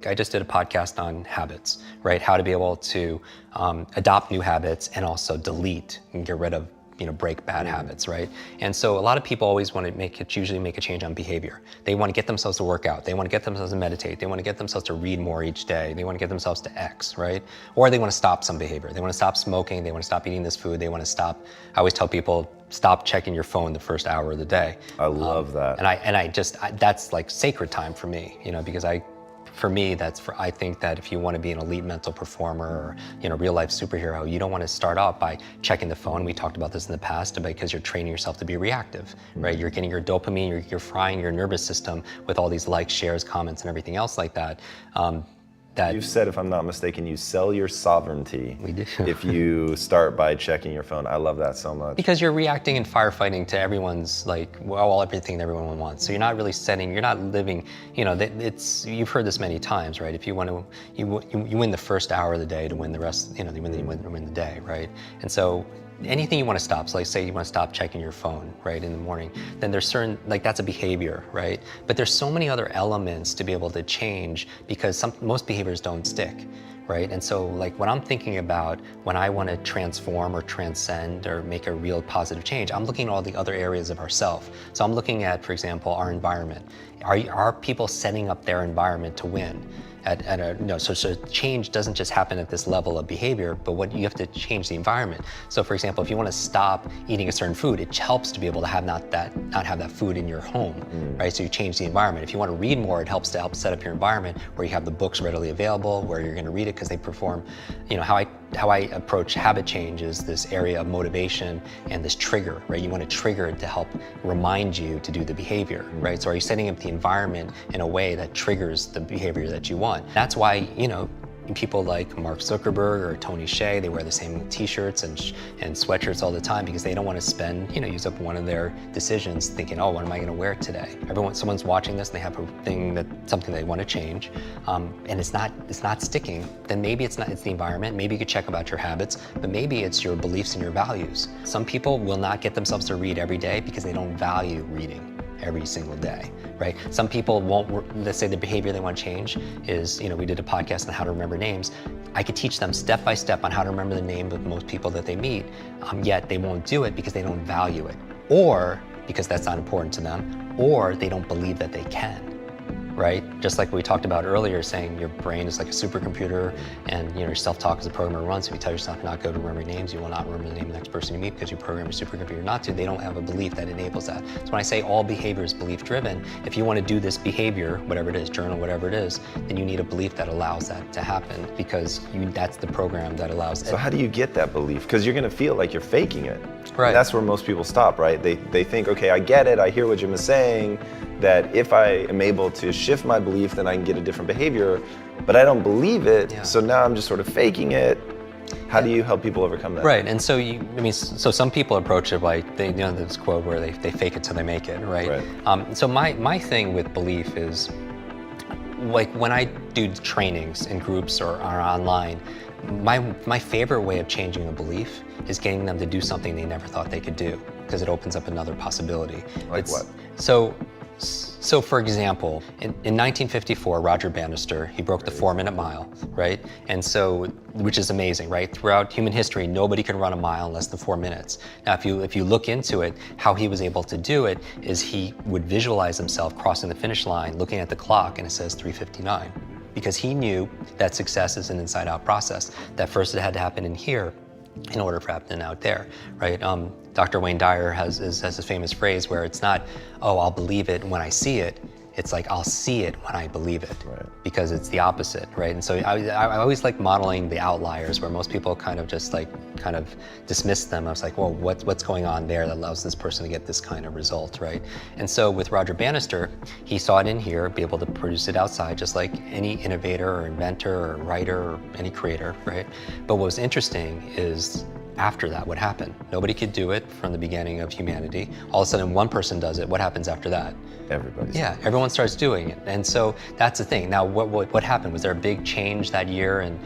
I just did a podcast on habits, right? How to be able to adopt new habits and also delete and get rid of, break bad habits, right? And so a lot of people always want to usually make a change on behavior. They want to get themselves to work out. They want to get themselves to meditate. They want to get themselves to read more each day. They want to get themselves to X, right? Or they want to stop some behavior. They want to stop smoking. They want to stop eating this food. They want to stop, I always tell people, stop checking your phone the first hour of the day. I love that. And that's like sacred time for me, because I think that if you want to be an elite mental performer or, real life superhero, you don't want to start off by checking the phone. We talked about this in the past because you're training yourself to be reactive, right? You're getting your dopamine, you're frying your nervous system with all these likes, shares, comments, and everything else like that. You've said, if I'm not mistaken, you sell your sovereignty We do. if you start by checking your phone. I love that so much. Because you're reacting and firefighting to everyone's everything that everyone wants. So you're not really you're not living, you've heard this many times, right? If you want to, you win the first hour of the day to win the rest, you win the day, right? And so anything you want to stop, so like say you want to stop checking your phone, right, in the morning, then there's certain, that's a behavior, right? But there's so many other elements to be able to change because most behaviors don't stick, right? And so when I'm thinking about when I want to transform or transcend or make a real positive change, I'm looking at all the other areas of ourself. So I'm looking at, for example, our environment. Are people setting up their environment to win? So change doesn't just happen at this level of behavior, but you have to change the environment. So for example, if you want to stop eating a certain food, it helps to be able to not have that food in your home, right? So you change the environment. If you want to read more, it helps to help set up your environment where you have the books readily available, where you're going to read it because they perform, how I approach habit change is this area of motivation and this trigger, right? You want to trigger it to help remind you to do the behavior, right? So are you setting up the environment in a way that triggers the behavior that you want? That's why, people like Mark Zuckerberg or Tony Hsieh, they wear the same t-shirts and sweatshirts all the time because they don't want to spend, use up one of their decisions thinking, oh, what am I going to wear today? Someone's watching this and they have something they want to change, and it's not sticking, then maybe it's the environment, maybe you could check about your habits, but maybe it's your beliefs and your values. Some people will not get themselves to read every day because they don't value reading every single day, right? Some people won't, let's say the behavior they want to change is, we did a podcast on how to remember names. I could teach them step by step on how to remember the name of most people that they meet, yet they won't do it because they don't value it, or because that's not important to them, or they don't believe that they can. Right? Just like we talked about earlier, saying your brain is like a supercomputer and your self-talk is a program to run. So if you tell yourself not to go to remember names, you will not remember the name of the next person you meet because you program your supercomputer not to. They don't have a belief that enables that. So when I say all behavior is belief-driven, if you want to do this behavior, whatever it is, journal, whatever it is, then you need a belief that allows that to happen because that's the program that allows it. So how do you get that belief? Because you're going to feel like you're faking it. Right. And that's where most people stop, right? They think, okay, I get it, I hear what Jim is saying, that if I am able to shift my belief, then I can get a different behavior, but I don't believe it, so now I'm just sort of faking it. How do you help people overcome that? Right, and so so some people approach it like, this quote where they fake it till they make it, right? So my thing with belief is, when I do trainings in groups or online, my favorite way of changing a belief is getting them to do something they never thought they could do, because it opens up another possibility. Like what? So for example, in 1954, Roger Bannister, he broke the 4-minute mile, right? And so, which is amazing, right? Throughout human history, nobody can run a mile in less than 4 minutes. Now, if you look into it, how he was able to do it is he would visualize himself crossing the finish line, looking at the clock, and it says 3:59. Because he knew that success is an inside-out process, that first it had to happen in here in order for it to happen out there, right? Dr. Wayne Dyer has a famous phrase where it's not, oh, I'll believe it when I see it. It's like, I'll see it when I believe it, right. Because it's the opposite, right? And so I always like modeling the outliers where most people kind of dismiss them. I was like, well, what's going on there that allows this person to get this kind of result, right? And so with Roger Bannister, he saw it in here, be able to produce it outside, just like any innovator or inventor or writer or any creator, right? But what was interesting is, after that, what happened? Nobody could do it from the beginning of humanity. All of a sudden, one person does it. What happens after that? Everybody. Yeah, everyone starts doing it. And so that's the thing. Now, what happened? Was there a big change that year in,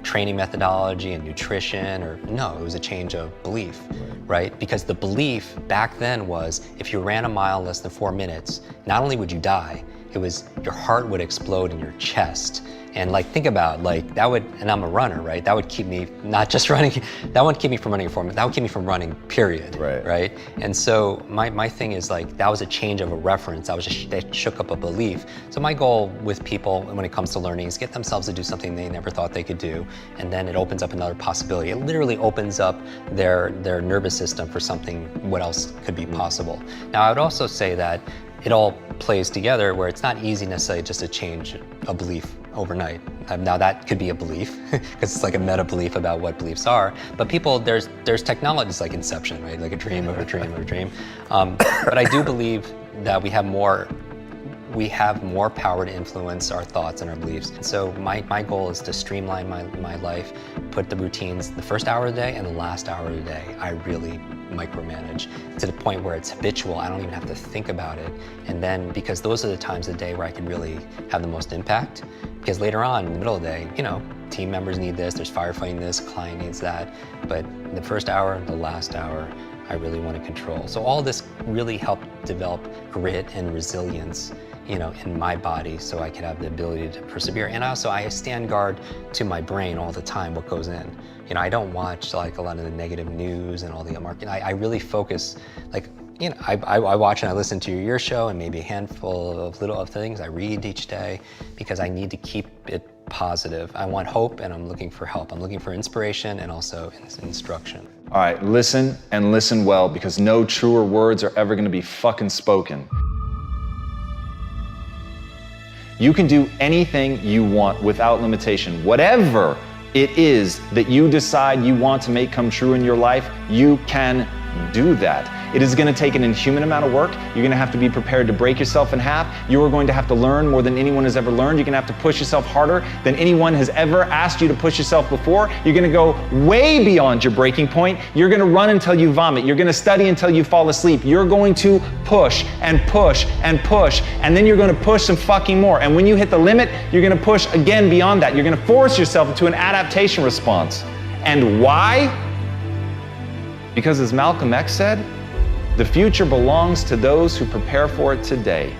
training methodology and nutrition? Or no, it was a change of belief, right? Because the belief back then was, if you ran a mile in less than 4 minutes, not only would you die, your heart would explode in your chest. And like, think about like that would, and I'm a runner, right? That would keep me not just running, that wouldn't keep me from running a form, that would keep me from running, period. Right? And so my thing is like, that was a change of a reference. That shook up a belief. So my goal with people when it comes to learning is get themselves to do something they never thought they could do. And then it opens up another possibility. It literally opens up their nervous system for something, what else could be possible. Now, I would also say that it all plays together where it's not easy necessarily just to change a belief overnight. Now that could be a belief, because it's like a meta belief about what beliefs are, but people, there's technologies like Inception, right? Like a dream of a dream of a dream. But I do believe that we have more power to influence our thoughts and our beliefs. And so my goal is to streamline my life, put the routines, the first hour of the day and the last hour of the day, I really micromanage to the point where it's habitual. I don't even have to think about it. And then, because those are the times of the day where I can really have the most impact. Because later on in the middle of the day, team members need this, there's firefighting this, client needs that. But the first hour, the last hour, I really want to control. So all this really helped develop grit and resilience, in my body, so I could have the ability to persevere. And also, I stand guard to my brain all the time, what goes in. I don't watch like a lot of the negative news and all the marketing. I really focus, like, I watch and I listen to your show and maybe a handful of little things I read each day, because I need to keep it positive. I want hope and I'm looking for help. I'm looking for inspiration and also instruction. All right, listen and listen well, because no truer words are ever gonna be fucking spoken. You can do anything you want without limitation. Whatever it is that you decide you want to make come true in your life, you can do that. It is going to take an inhuman amount of work. You're going to have to be prepared to break yourself in half. You are going to have to learn more than anyone has ever learned. You're going to have to push yourself harder than anyone has ever asked you to push yourself before. You're going to go way beyond your breaking point. You're going to run until you vomit. You're going to study until you fall asleep. You're going to push and push and push, and then you're going to push some fucking more. And when you hit the limit, you're going to push again beyond that. You're going to force yourself into an adaptation response. And why? Because as Malcolm X said, the future belongs to those who prepare for it today.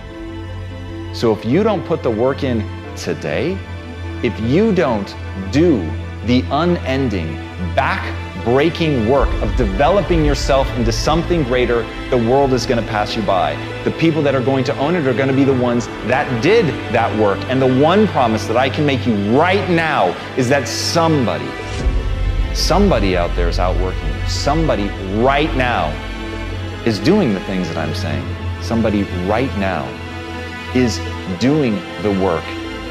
So if you don't put the work in today, if you don't do the unending, back-breaking work of developing yourself into something greater, the world is going to pass you by. The people that are going to own it are going to be the ones that did that work. And the one promise that I can make you right now is that somebody out there is outworking you. Somebody right now is doing the things that I'm saying. Somebody right now is doing the work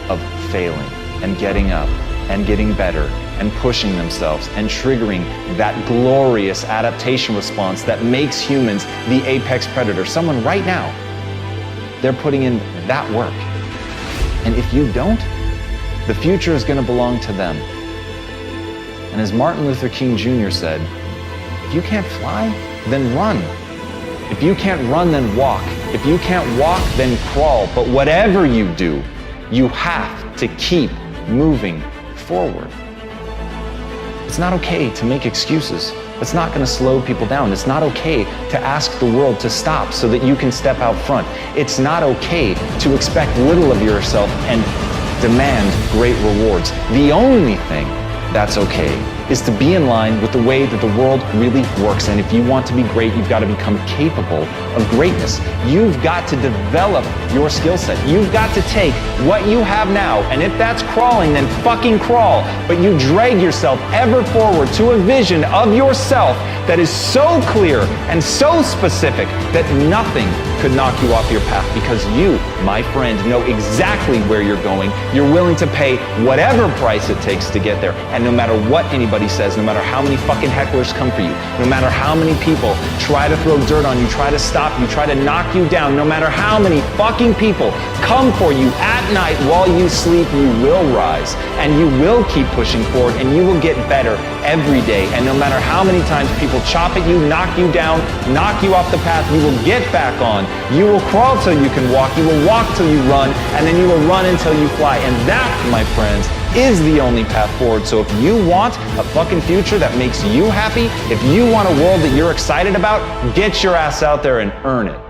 of failing and getting up and getting better and pushing themselves and triggering that glorious adaptation response that makes humans the apex predator. Someone right now, they're putting in that work. And if you don't, the future is going to belong to them. And as Martin Luther King Jr. said, if you can't fly, then run. If you can't run, then walk. If you can't walk, then crawl. But whatever you do, you have to keep moving forward. It's not okay to make excuses. It's not going to slow people down. It's not okay to ask the world to stop so that you can step out front. It's not okay to expect little of yourself and demand great rewards. The only thing that's okay is to be in line with the way that the world really works. And if you want to be great, you've got to become capable of greatness. You've got to develop your skill set. You've got to take what you have now, and if that's crawling, then fucking crawl. But you drag yourself ever forward to a vision of yourself that is so clear and so specific that nothing could knock you off your path, because you, my friend, know exactly where you're going. You're willing to pay whatever price it takes to get there. And no matter what anybody says, no matter how many fucking hecklers come for you, no matter how many people try to throw dirt on you, try to stop you, try to knock you down, no matter how many fucking people come for you at night while you sleep, you will rise and you will keep pushing forward and you will get better every day. And no matter how many times people chop at you, knock you down, knock you off the path, you will get back on. You will crawl till you can walk, you will walk till you run, and then you will run until you fly. And that, my friends, is the only path forward. So if you want a fucking future that makes you happy, if you want a world that you're excited about, get your ass out there and earn it.